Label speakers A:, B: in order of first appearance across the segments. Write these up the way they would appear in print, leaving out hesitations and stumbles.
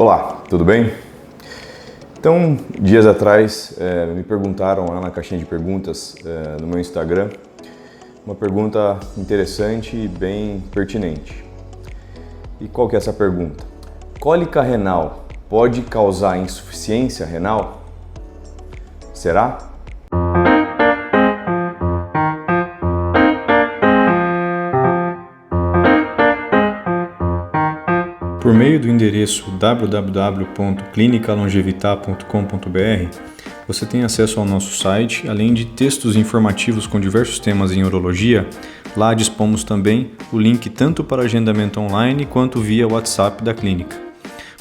A: Olá, tudo bem? Então, dias atrás me perguntaram lá na caixinha de perguntas no meu Instagram uma pergunta interessante e bem pertinente. E qual que é essa pergunta? Cólica renal pode causar insuficiência renal? Será?
B: Por meio do endereço www.clinicalongevitar.com.br, você tem acesso ao nosso site, além de textos informativos com diversos temas em urologia. Lá dispomos também o link tanto para agendamento online quanto via WhatsApp da clínica.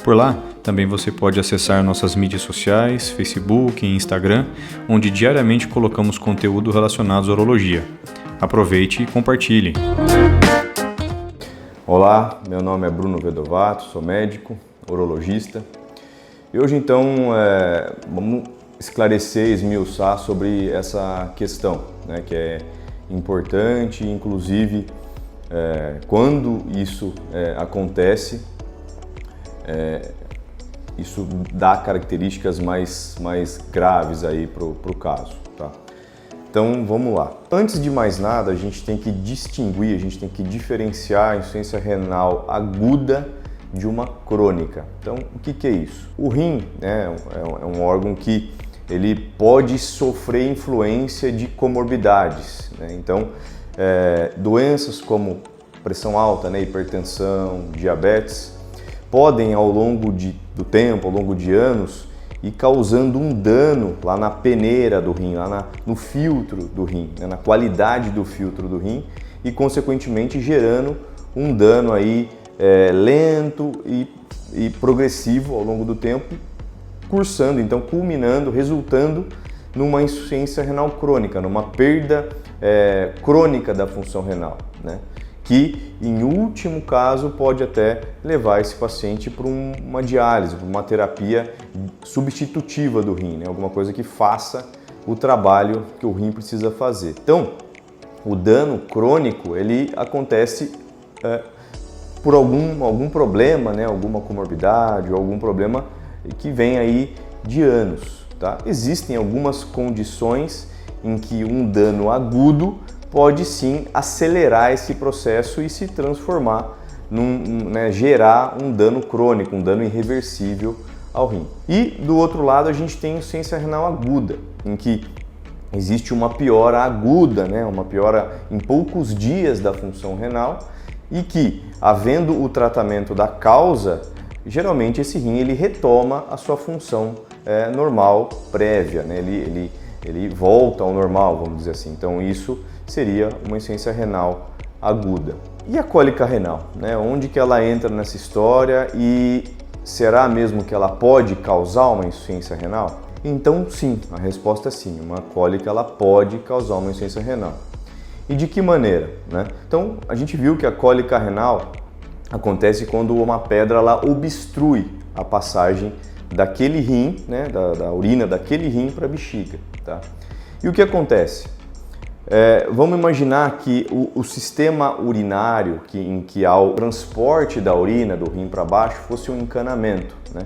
B: Por lá, também você pode acessar nossas mídias sociais, Facebook e Instagram, onde diariamente colocamos conteúdo relacionado à urologia. Aproveite e compartilhe!
A: Olá, meu nome é Bruno Vedovato, sou médico, urologista. E hoje então vamos esclarecer, esmiuçar sobre essa questão, né, que é importante, inclusive quando isso acontece, isso dá características mais graves aí pro caso, tá? Então vamos lá. Antes de mais nada, a gente tem que distinguir, a gente tem que diferenciar a insuficiência renal aguda de uma crônica. Então, o que é isso? O rim, né, é um órgão que ele pode sofrer influência de comorbidades, né? Então, doenças como pressão alta, né, hipertensão, diabetes, podem ao longo do tempo, ao longo de anos, e causando um dano lá na peneira do rim, lá no filtro do rim, né, na qualidade do filtro do rim e, consequentemente, gerando um dano aí lento e progressivo ao longo do tempo, cursando, então culminando, resultando numa insuficiência renal crônica, numa perda crônica da função renal, né? Que, em último caso, pode até levar esse paciente para uma diálise, para uma terapia substitutiva do rim, né? Alguma coisa que faça o trabalho que o rim precisa fazer. Então, o dano crônico, ele acontece por algum problema, né? Alguma comorbidade ou algum problema que vem aí de anos, tá? Existem algumas condições em que um dano agudo pode sim acelerar esse processo e se transformar gerar um dano crônico, um dano irreversível ao rim. E do outro lado a gente tem insuficiência renal aguda, em que existe uma piora aguda, né, uma piora em poucos dias da função renal e que, havendo o tratamento da causa, geralmente esse rim ele retoma a sua função normal prévia, né, ele volta ao normal, vamos dizer assim. Então isso seria uma insuficiência renal aguda. E a cólica renal, né? Onde que ela entra nessa história e será mesmo que ela pode causar uma insuficiência renal? Então sim, a resposta é sim, uma cólica ela pode causar uma insuficiência renal. E de que maneira, né? Então a gente viu que a cólica renal acontece quando uma pedra ela obstrui a passagem daquele rim, né, da urina daquele rim para a bexiga, tá? E o que acontece? Vamos imaginar que o sistema urinário em que há o transporte da urina do rim para baixo fosse um encanamento, né?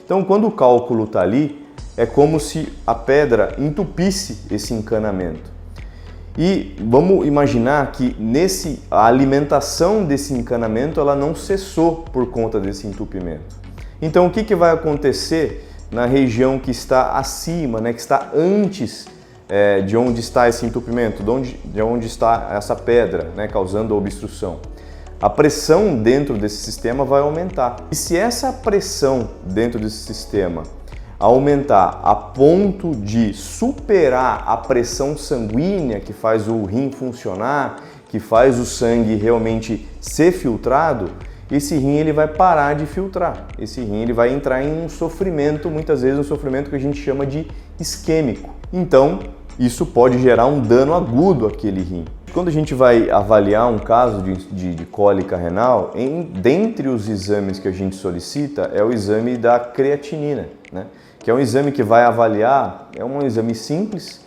A: Então, quando o cálculo está ali, é como se a pedra entupisse esse encanamento. E vamos imaginar que a alimentação desse encanamento ela não cessou por conta desse entupimento. Então, o que vai acontecer na região que está acima, né, que está antes de onde está esse entupimento, de onde está essa pedra, né, causando a obstrução? A pressão dentro desse sistema vai aumentar. E se essa pressão dentro desse sistema aumentar a ponto de superar a pressão sanguínea que faz o rim funcionar, que faz o sangue realmente ser filtrado, esse rim ele vai parar de filtrar. Esse rim ele vai entrar em um sofrimento, muitas vezes um sofrimento que a gente chama de isquêmico. Então, isso pode gerar um dano agudo àquele rim. Quando a gente vai avaliar um caso de cólica renal, dentre os exames que a gente solicita é o exame da creatinina, né? Que é um exame que vai avaliar, é um exame simples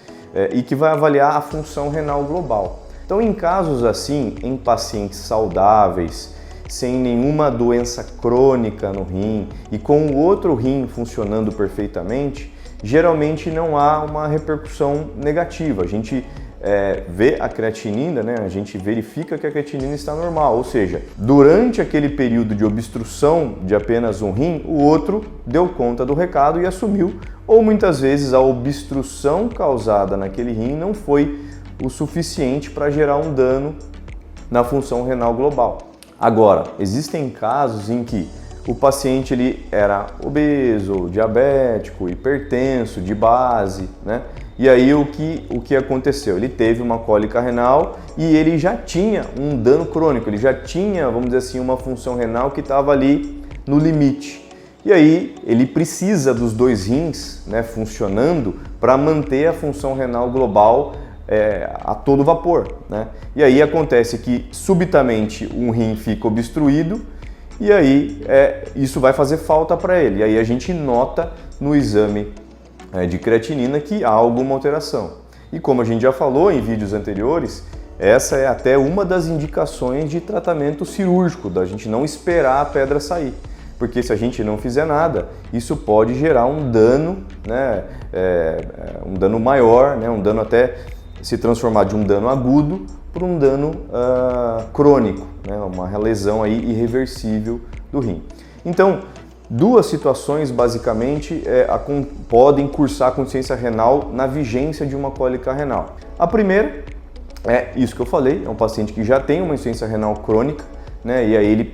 A: e que vai avaliar a função renal global. Então, em casos assim, em pacientes saudáveis, sem nenhuma doença crônica no rim e com o outro rim funcionando perfeitamente, geralmente não há uma repercussão negativa. A gente vê a creatinina, né? A gente verifica que a creatinina está normal, ou seja, durante aquele período de obstrução de apenas um rim, o outro deu conta do recado e assumiu, ou muitas vezes a obstrução causada naquele rim não foi o suficiente para gerar um dano na função renal global. Agora, existem casos em que o paciente ele era obeso, diabético, hipertenso, de base, né? E aí o que aconteceu? Ele teve uma cólica renal e ele já tinha um dano crônico, ele já tinha, vamos dizer assim, uma função renal que estava ali no limite. E aí ele precisa dos dois rins, né, funcionando para manter a função renal global a todo vapor, né? E aí acontece que subitamente um rim fica obstruído e aí isso vai fazer falta para ele. E aí a gente nota no exame de creatinina que há alguma alteração. E como a gente já falou em vídeos anteriores, essa é até uma das indicações de tratamento cirúrgico, da gente não esperar a pedra sair. Porque se a gente não fizer nada, isso pode gerar um dano, né, um dano maior, né, um dano até se transformar de um dano agudo para um dano crônico, né, uma lesão aí irreversível do rim. Então, duas situações basicamente podem cursar com insuficiência renal na vigência de uma cólica renal. A primeira é isso que eu falei, é um paciente que já tem uma insuficiência renal crônica, né, e aí ele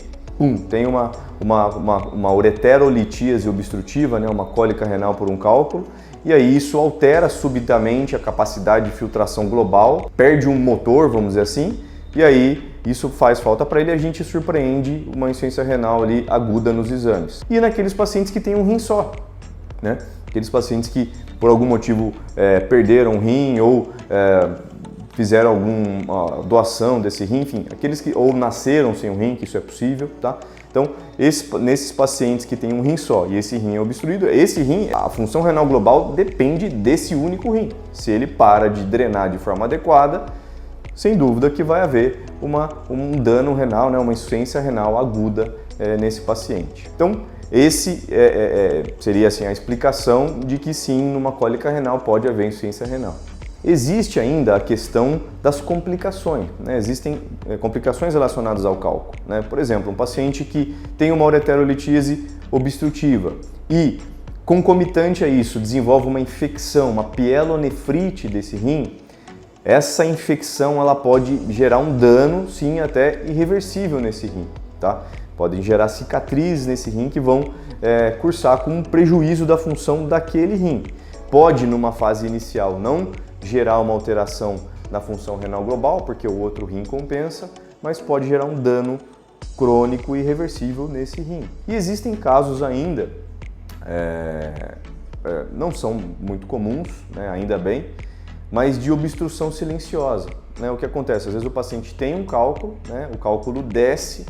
A: tem uma ureterolitíase obstrutiva, né, uma cólica renal por um cálculo, e aí isso altera subitamente a capacidade de filtração global, perde um motor, vamos dizer assim, e aí isso faz falta para ele e a gente surpreende uma insuficiência renal ali aguda nos exames. E naqueles pacientes que têm um rim só, né? Aqueles pacientes que por algum motivo perderam um rim ou fizeram alguma doação desse rim, enfim, aqueles que ou nasceram sem um rim, que isso é possível, tá? Então, nesses pacientes que têm um rim só e esse rim é obstruído, esse rim, a função renal global depende desse único rim. Se ele para de drenar de forma adequada, sem dúvida que vai haver um dano renal, né, uma insuficiência renal aguda nesse paciente. Então, esse seria assim, a explicação de que sim, numa cólica renal pode haver insuficiência renal. Existe ainda a questão das complicações, né? Existem complicações relacionadas ao cálculo, né? Por exemplo, um paciente que tem uma ureterolitíase obstrutiva e, concomitante a isso, desenvolve uma infecção, uma pielonefrite desse rim, essa infecção ela pode gerar um dano, sim, até irreversível nesse rim, tá? Podem gerar cicatrizes nesse rim que vão cursar com um prejuízo da função daquele rim. Pode, numa fase inicial, não gerar uma alteração na função renal global, porque o outro rim compensa, mas pode gerar um dano crônico e irreversível nesse rim. E existem casos ainda, não são muito comuns, né, ainda bem, mas de obstrução silenciosa, né? O que acontece? Às vezes o paciente tem um cálculo, né, o cálculo desce,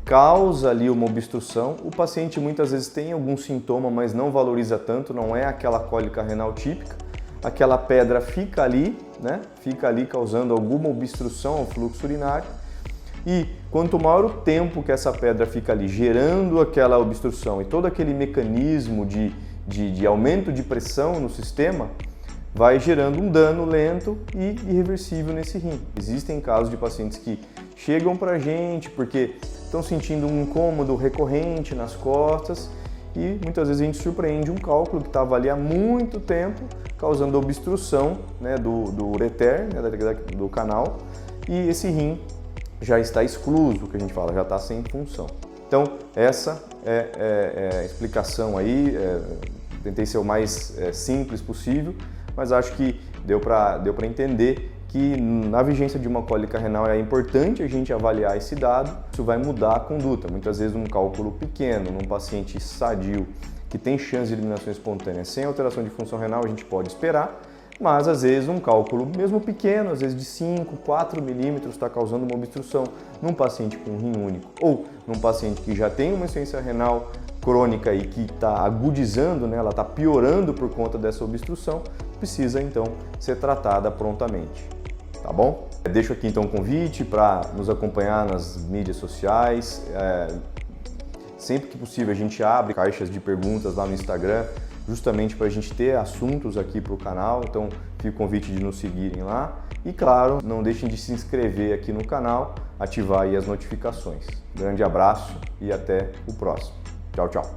A: causa ali uma obstrução, o paciente muitas vezes tem algum sintoma, mas não valoriza tanto, não é aquela cólica renal típica, aquela pedra fica ali, né? Fica ali causando alguma obstrução ao fluxo urinário e quanto maior o tempo que essa pedra fica ali gerando aquela obstrução e todo aquele mecanismo de aumento de pressão no sistema, vai gerando um dano lento e irreversível nesse rim. Existem casos de pacientes que chegam para a gente porque estão sentindo um incômodo recorrente nas costas e muitas vezes a gente surpreende um cálculo que estava ali há muito tempo, causando obstrução, né, do ureter, né, do canal, e esse rim já está excluso, que a gente fala, já está sem função. Então, essa é a explicação aí, tentei ser o mais simples possível, mas acho que deu para entender que na vigência de uma cólica renal é importante a gente avaliar esse dado, isso vai mudar a conduta. Muitas vezes num cálculo pequeno, num paciente sadio, que tem chance de eliminação espontânea sem alteração de função renal, a gente pode esperar, mas às vezes um cálculo mesmo pequeno, às vezes de 5, 4 milímetros, está causando uma obstrução num paciente com um rim único ou num paciente que já tem uma insuficiência renal crônica e que está agudizando, né, ela está piorando por conta dessa obstrução, precisa então ser tratada prontamente, tá bom? Deixo aqui então um convite para nos acompanhar nas mídias sociais. Sempre que possível a gente abre caixas de perguntas lá no Instagram, justamente para a gente ter assuntos aqui para o canal, então fica o convite de nos seguirem lá. E claro, não deixem de se inscrever aqui no canal, ativar aí as notificações. Grande abraço e até o próximo. Tchau, tchau.